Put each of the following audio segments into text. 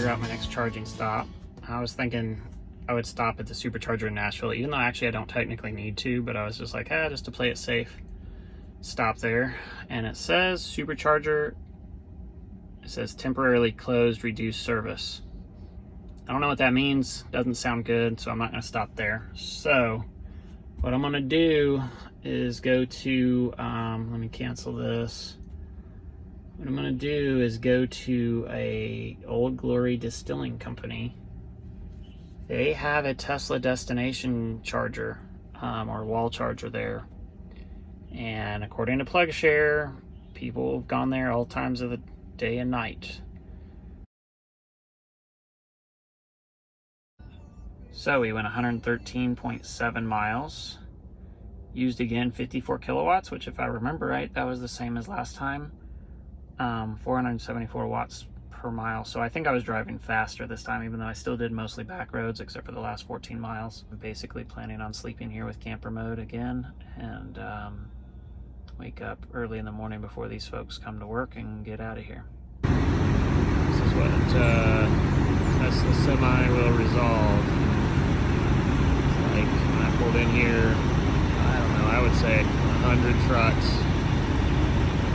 figure out my next charging stop. I was thinking I would stop at the supercharger in Nashville, even though actually I don't technically need to, but I was just like, just to play it safe, stop there. And it says supercharger, it says temporarily closed, reduced service. I don't know what that means. Doesn't sound good, so I'm not gonna stop there. So what I'm gonna do is go to, let me cancel this. What I'm gonna do is go to a Old Glory Distilling Company. They have a Tesla destination charger, or wall charger there. And according to PlugShare, people have gone there all times of the day and night. So we went 113.7 miles. Used again 54 kilowatts, which if I remember right, that was the same as last time. 474 watts per mile. So I think I was driving faster this time, even though I still did mostly back roads except for the last 14 miles. I'm basically planning on sleeping here with camper mode again and wake up early in the morning before these folks come to work and get out of here. This is what Tesla Semi will resolve. It's like when I pulled in here, I don't know, I would say 100 trucks.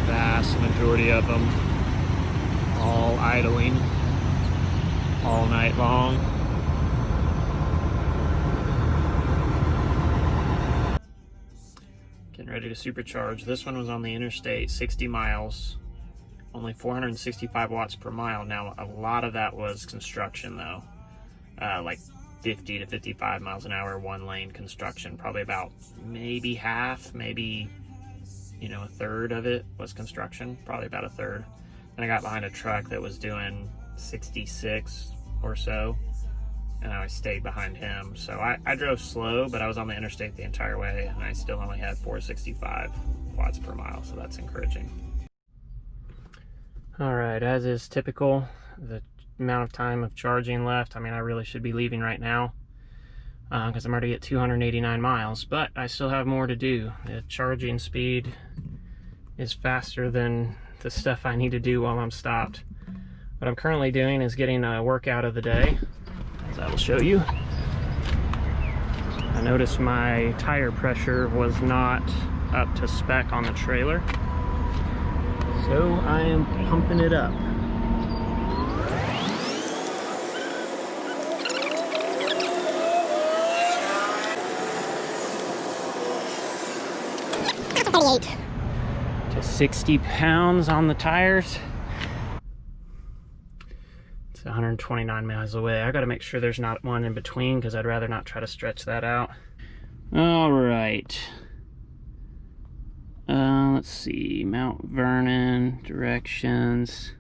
Vast majority of them all idling all night long. Getting ready to supercharge. This one was on the interstate, 60 miles, only 465 watts per mile. Now a lot of that was construction though, like 50 to 55 miles an hour, one lane construction. Probably about maybe half, maybe a third of it was construction, probably about a third. And I got behind a truck that was doing 66 or so, and I stayed behind him. So I drove slow, but I was on the interstate the entire way, and I still only had 465 watts per mile, so that's encouraging. All right, as is typical, the amount of time of charging left, I mean, I really should be leaving right now, because I'm already at 289 miles, but I still have more to do. The charging speed is faster than the stuff I need to do while I'm stopped. What I'm currently doing is getting a workout of the day, as I will show you. I noticed my tire pressure was not up to spec on the trailer, so I am pumping it up. To 60 pounds on the tires. It's 129 miles away. I gotta make sure there's not one in between because I'd rather not try to stretch that out. All right. Let's see, Mount Vernon, directions.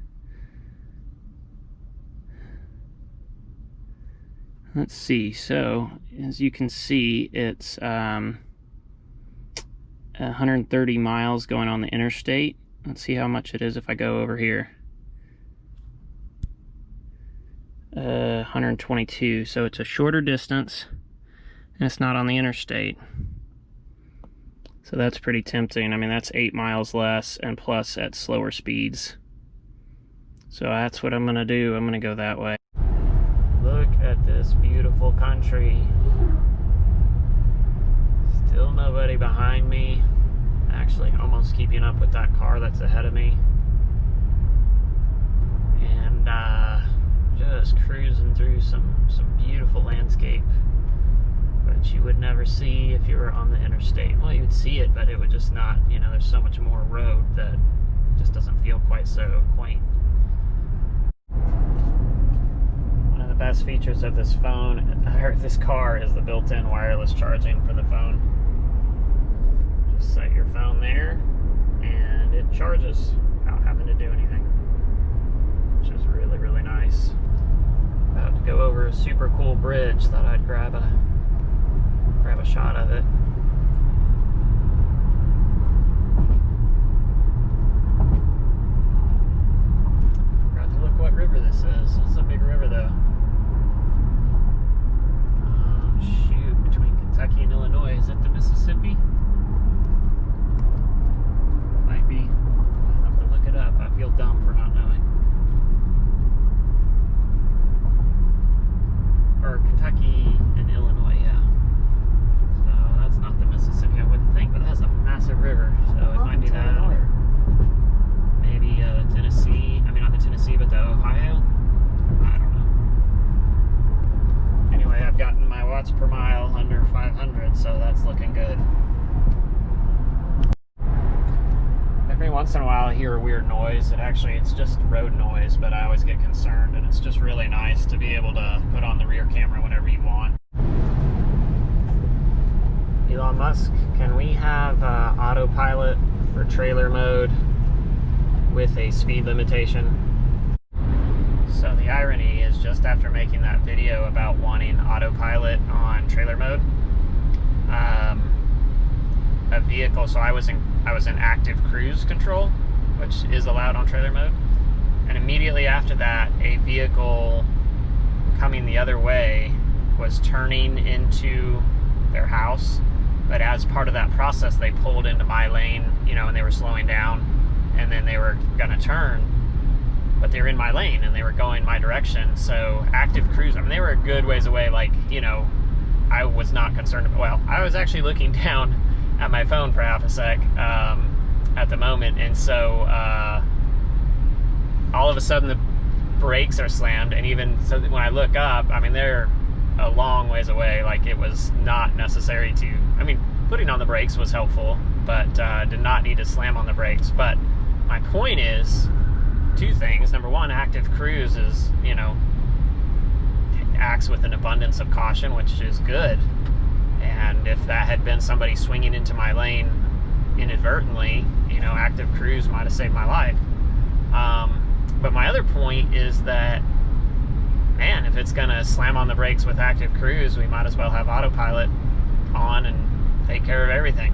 Let's see, so as you can see, it's 130 miles going on the interstate. Let's see how much it is if I go over here. 122, so it's a shorter distance and it's not on the interstate. So that's pretty tempting. I mean, that's 8 miles less and plus at slower speeds. So that's what I'm gonna do. I'm gonna go that way. Look at this beautiful country. Still nobody behind me. Actually, almost keeping up with that car that's ahead of me. And just cruising through some beautiful landscape that you would never see if you were on the interstate. Well, you would see it, but it would just not, there's so much more road that it just doesn't feel quite so quaint. One of the best features of this phone, or this car, is the built-in wireless charging for the phone. Just set your phone there and it charges without having to do anything, which is really, really nice. About to go over a super cool bridge. Thought I'd grab a shot of it. Forgot to look what river this is. This is a big river though. Oh shoot, between Kentucky and Illinois. Is it the Mississippi? Might be. I'll have to look it up. I feel dumb for not knowing. every once in a while I hear a weird noise. It's just road noise, but I always get concerned, and it's just really nice to be able to put on the rear camera whenever you want. Elon Musk, can we have autopilot for trailer mode with a speed limitation? So the irony is, just after making that video about wanting autopilot on trailer mode, a vehicle, so I was in active cruise control, which is allowed on trailer mode, and immediately after that, a vehicle coming the other way was turning into their house, but as part of that process, they pulled into my lane, you know, and they were slowing down, and then they were gonna turn, but they were in my lane and they were going my direction. So active cruise, I mean, they were a good ways away, like, you know, I was not concerned. Well, I was actually looking down at my phone for half a sec at the moment, and so all of a sudden the brakes are slammed, and even so when I look up, I mean, they're a long ways away. Like, it was not necessary to, I mean, putting on the brakes was helpful, but did not need to slam on the brakes. But my point is two things. Number one, active cruise is, you know, acts with an abundance of caution, which is good. And if that had been somebody swinging into my lane inadvertently, you know, active cruise might have saved my life. But my other point is that, man, if it's gonna slam on the brakes with active cruise, we might as well have autopilot on and take care of everything.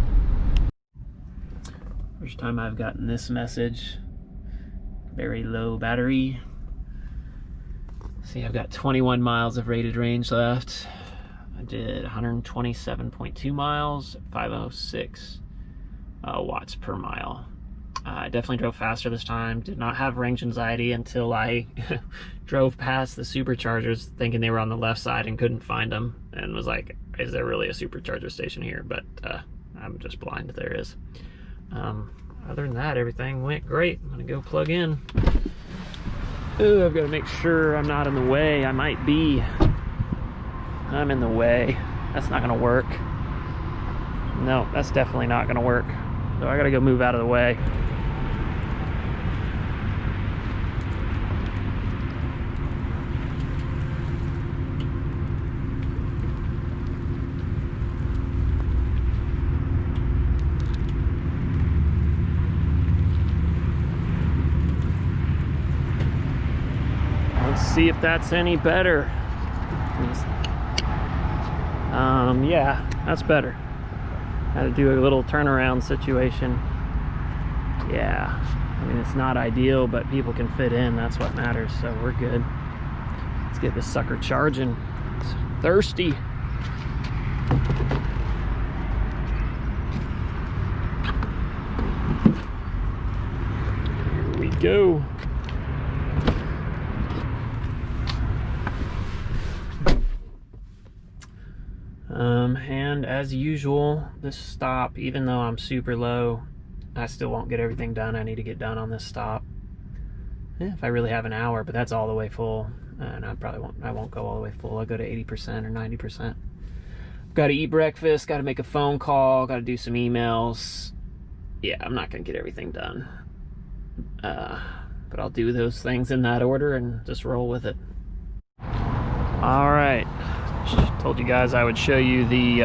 First time I've gotten this message. Very low battery. See, I've got 21 miles of rated range left. I did 127.2 miles, 506 watts per mile. I definitely drove faster this time. Did not have range anxiety until I drove past the superchargers thinking they were on the left side and couldn't find them, and was like, is there really a supercharger station here? But I'm just blind, there is. Other than that, everything went great. I'm gonna go plug in. Ooh, I've got to make sure I'm not in the way. I might be. I'm in the way. That's not gonna work. No, that's definitely not gonna work. So I gotta go move out of the way. Let's see if that's any better. Yeah, that's better. Had to do a little turnaround situation. Yeah, I mean, it's not ideal, but people can fit in. That's what matters, so we're good. Let's get this sucker charging. It's thirsty. Here we go. And as usual, this stop, even though I'm super low, I still won't get everything done I need to get done on this stop. Yeah, if I really have an hour, but that's all the way full, and I won't go all the way full. I'll go to 80% or 90%. Got to eat breakfast, got to make a phone call, got to do some emails. Yeah, I'm not gonna get everything done, but I'll do those things in that order and just roll with it. All right. Told you guys I would show you the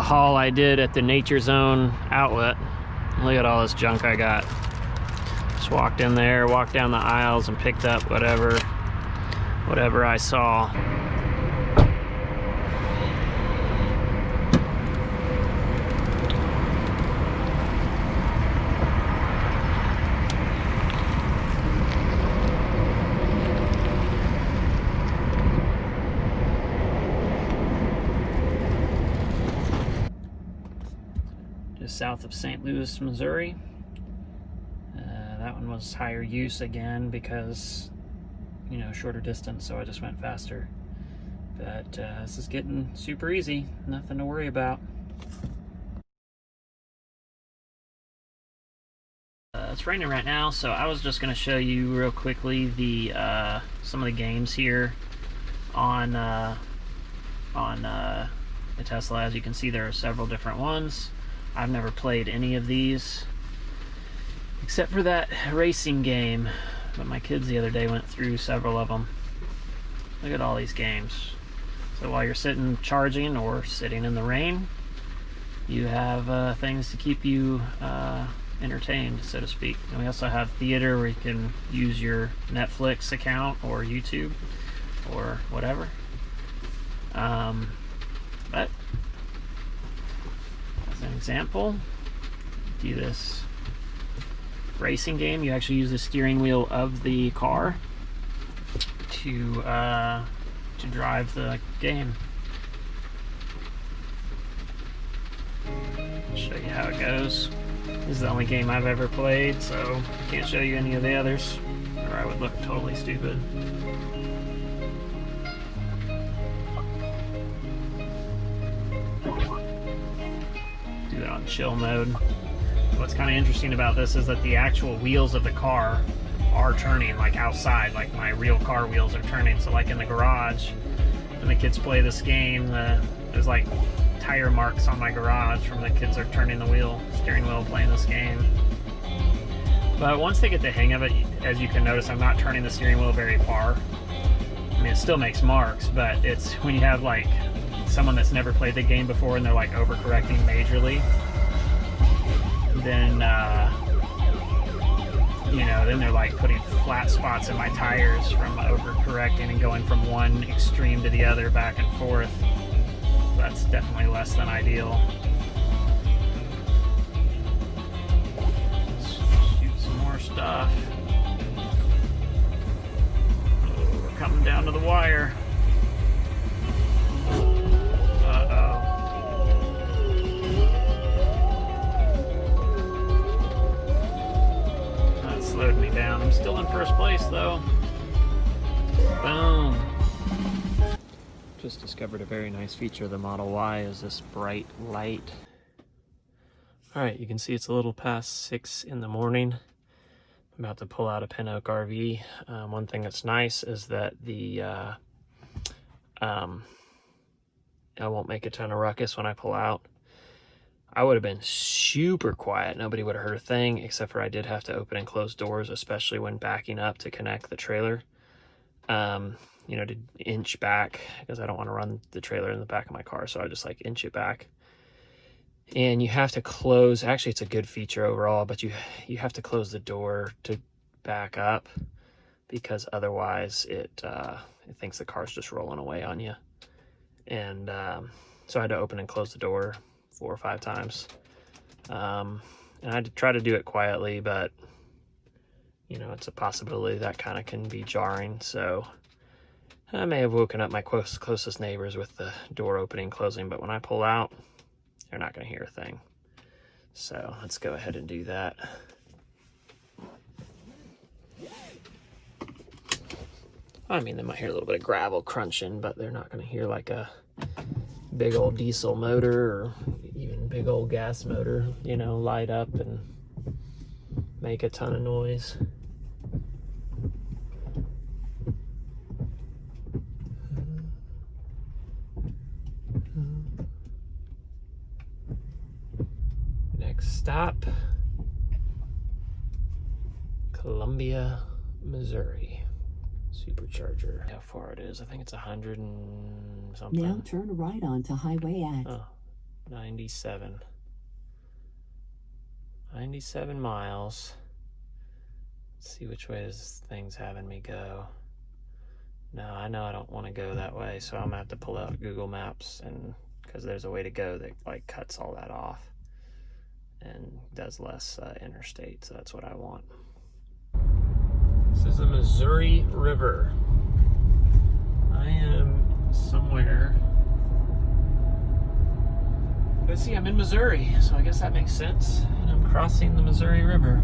haul I did at the Nature Zone outlet. Look at all this junk I got. Just walked in there, walked down the aisles, and picked up whatever I saw. South of St. Louis, Missouri. That one was higher use again because, you know, shorter distance, so I just went faster. But this is getting super easy, nothing to worry about. It's raining right now, so I was just going to show you real quickly the some of the games here on the Tesla. As you can see, there are several different ones. I've never played any of these except for that racing game, but my kids the other day went through several of them. Look at all these games. So while you're sitting charging or sitting in the rain, you have things to keep you entertained, so to speak. And we also have theater where you can use your Netflix account or YouTube or whatever. But as an example, do this racing game. You actually use the steering wheel of the car to drive the game. I'll show you how it goes. This is the only game I've ever played, so I can't show you any of the others, or I would look totally stupid. Do it on chill mode. What's kind of interesting about this is that the actual wheels of the car are turning, like outside, like my real car wheels are turning. So like in the garage, when the kids play this game, there's like tire marks on my garage from the kids are turning the steering wheel playing this game. But once they get the hang of it, as you can notice, I'm not turning the steering wheel very far. I mean, it still makes marks, but it's when you have like someone that's never played the game before and they're like overcorrecting majorly, then then they're like putting flat spots in my tires from overcorrecting and going from one extreme to the other back and forth. That's definitely less than ideal. Let's shoot some more stuff. Oh, we're coming down to the wire. Slowed me down. I'm still in first place though. Boom. Just discovered a very nice feature of the Model Y is this bright light. Alright, you can see it's a little past 6 in the morning. I'm about to pull out a Pin Oak RV. One thing that's nice is that I won't make a ton of ruckus when I pull out. I would have been super quiet. Nobody would have heard a thing, except for I did have to open and close doors, especially when backing up to connect the trailer. To inch back, because I don't want to run the trailer in the back of my car, so I just like inch it back. And you have to close, actually it's a good feature overall, but you have to close the door to back up, because otherwise it thinks the car's just rolling away on you. And so I had to open and close the door 4 or 5 times. And I had to try to do it quietly, but it's a possibility that kind of can be jarring. So I may have woken up my closest neighbors with the door opening and closing, but when I pull out, they're not going to hear a thing. So let's go ahead and do that. I mean, they might hear a little bit of gravel crunching, but they're not going to hear like a big old diesel motor or even big old gas motor, light up and make a ton of noise. Next stop, Columbia, Missouri. Supercharger. How far it is? I think it's 100 and something. Now turn right onto Highway at 97. 97 miles. Let's see which way this thing's having me go. No, I know I don't want to go that way, so I'm gonna have to pull out Google Maps, and because there's a way to go that like cuts all that off and does less interstate, so that's what I want. This is the Missouri River. I am somewhere. But see, I'm in Missouri, so I guess that makes sense. And I'm crossing the Missouri River.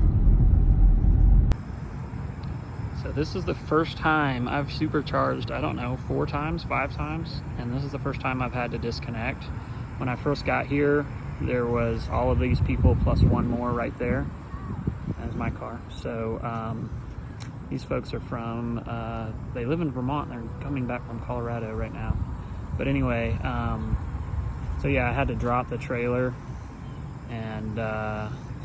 So this is the first time I've supercharged, I don't know, 4 times, 5 times. And this is the first time I've had to disconnect. When I first got here, there was all of these people plus one more right there. That's my car. So, these folks are from, they live in Vermont. They're coming back from Colorado right now. But anyway, so yeah, I had to drop the trailer and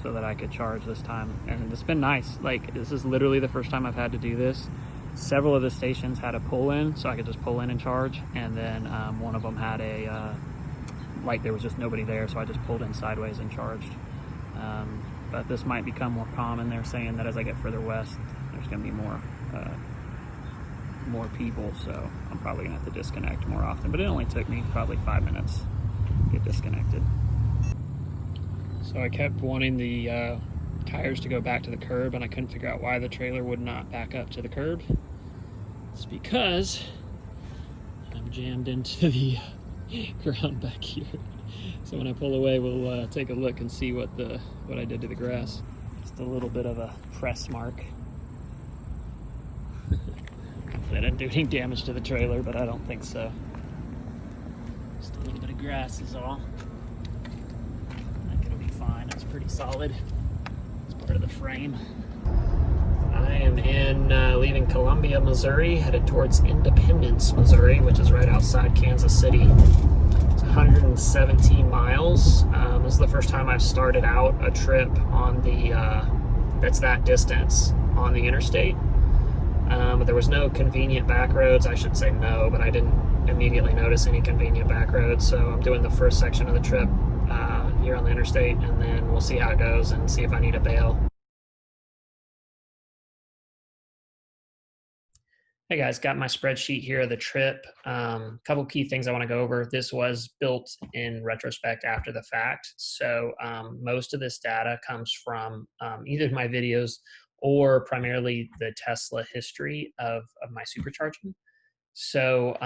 so that I could charge this time. And it's been nice. Like, this is literally the first time I've had to do this. Several of the stations had a pull-in, so I could just pull in and charge, and then one of them had a like there was just nobody there, so I just pulled in sideways and charged. But this might become more common. They're saying that as I get further west, there's going to be more people, so I'm probably gonna have to disconnect more often. But it only took me probably 5 minutes to get disconnected. So I kept wanting the tires to go back to the curb, and I couldn't figure out why the trailer would not back up to the curb. It's because I'm jammed into the ground back here. So when I pull away, we'll take a look and see what I did to the grass. Just a little bit of a press mark. Hopefully I didn't do any damage to the trailer, but I don't think so. Just a little bit of grass is all. I think it'll be fine. It's pretty solid. It's part of the frame. I am in leaving Columbia, Missouri, headed towards Independence, Missouri, which is right outside Kansas City. It's 117 miles. This is the first time I've started out a trip on the that's that distance on the interstate. But there was no convenient back roads. I should say no, but I didn't immediately notice any convenient back roads. So I'm doing the first section of the trip here on the interstate, and then we'll see how it goes and see if I need a bail. Hey guys, got my spreadsheet here of the trip. Couple key things I want to go over. This was built in retrospect after the fact. So most of this data comes from either my videos or primarily the Tesla history of my supercharging. So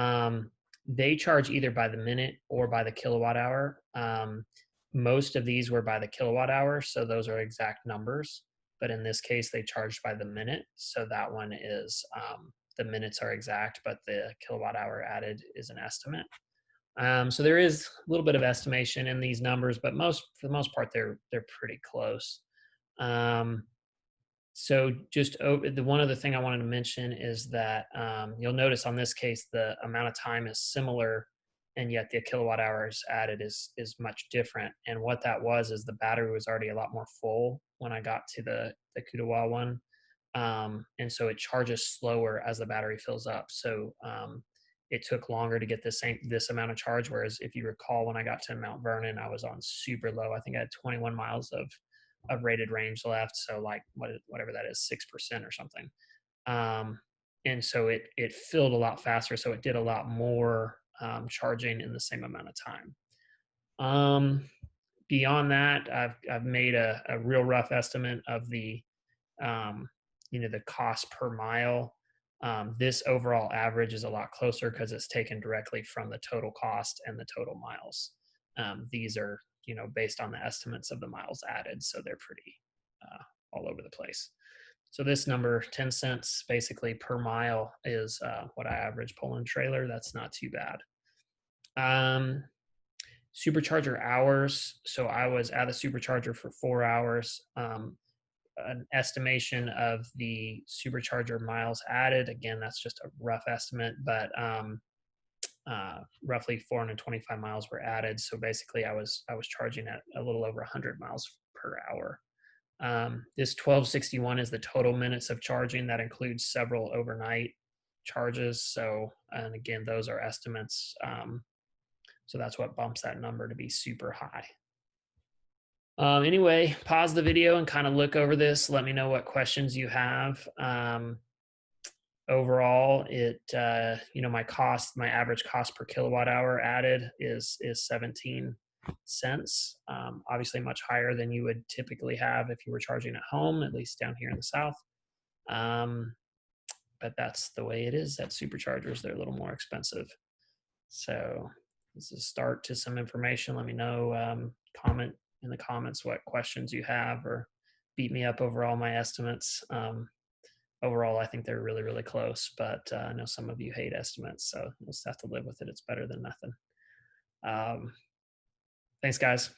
they charge either by the minute or by the kilowatt hour. Most of these were by the kilowatt hour, so those are exact numbers. But in this case, they charged by the minute. So that one is, the minutes are exact, but the kilowatt hour added is an estimate. So there is a little bit of estimation in these numbers, but for the most part, they're pretty close. So just the one other thing I wanted to mention is that you'll notice on this case, the amount of time is similar, and yet the kilowatt hours added is much different. And what that was is the battery was already a lot more full when I got to the Kudawa one. And so it charges slower as the battery fills up. So it took longer to get this amount of charge. Whereas if you recall, when I got to Mount Vernon, I was on super low. I think I had 21 miles of rated range left. So like whatever that is, 6% or something. And so it filled a lot faster. So it did a lot more charging in the same amount of time. Beyond that, I've made a real rough estimate of the the cost per mile. This overall average is a lot closer because it's taken directly from the total cost and the total miles. These are based on the estimates of the miles added, so they're pretty all over the place. So this number, 10 cents basically per mile, is what I average pulling trailer. That's not too bad. Supercharger hours. So I was at the supercharger for 4 hours. An estimation of the supercharger miles added. Again, that's just a rough estimate, but roughly 425 miles were added. So basically I was charging at a little over 100 miles per hour. This 1261 is the total minutes of charging. That includes several overnight charges. So, and again, those are estimates. So that's what bumps that number to be super high. Anyway, pause the video and kind of look over this. Let me know what questions you have. Overall, my average cost per kilowatt hour added is 17 cents. Obviously much higher than you would typically have if you were charging at home, at least down here in the South. But that's the way it is at superchargers. They're a little more expensive. So this is a start to some information. Let me know, comment in the comments what questions you have, or beat me up over all my estimates. Overall, I think they're really, really close, but I know some of you hate estimates, so you'll just have to live with it. It's better than nothing. Thanks, guys.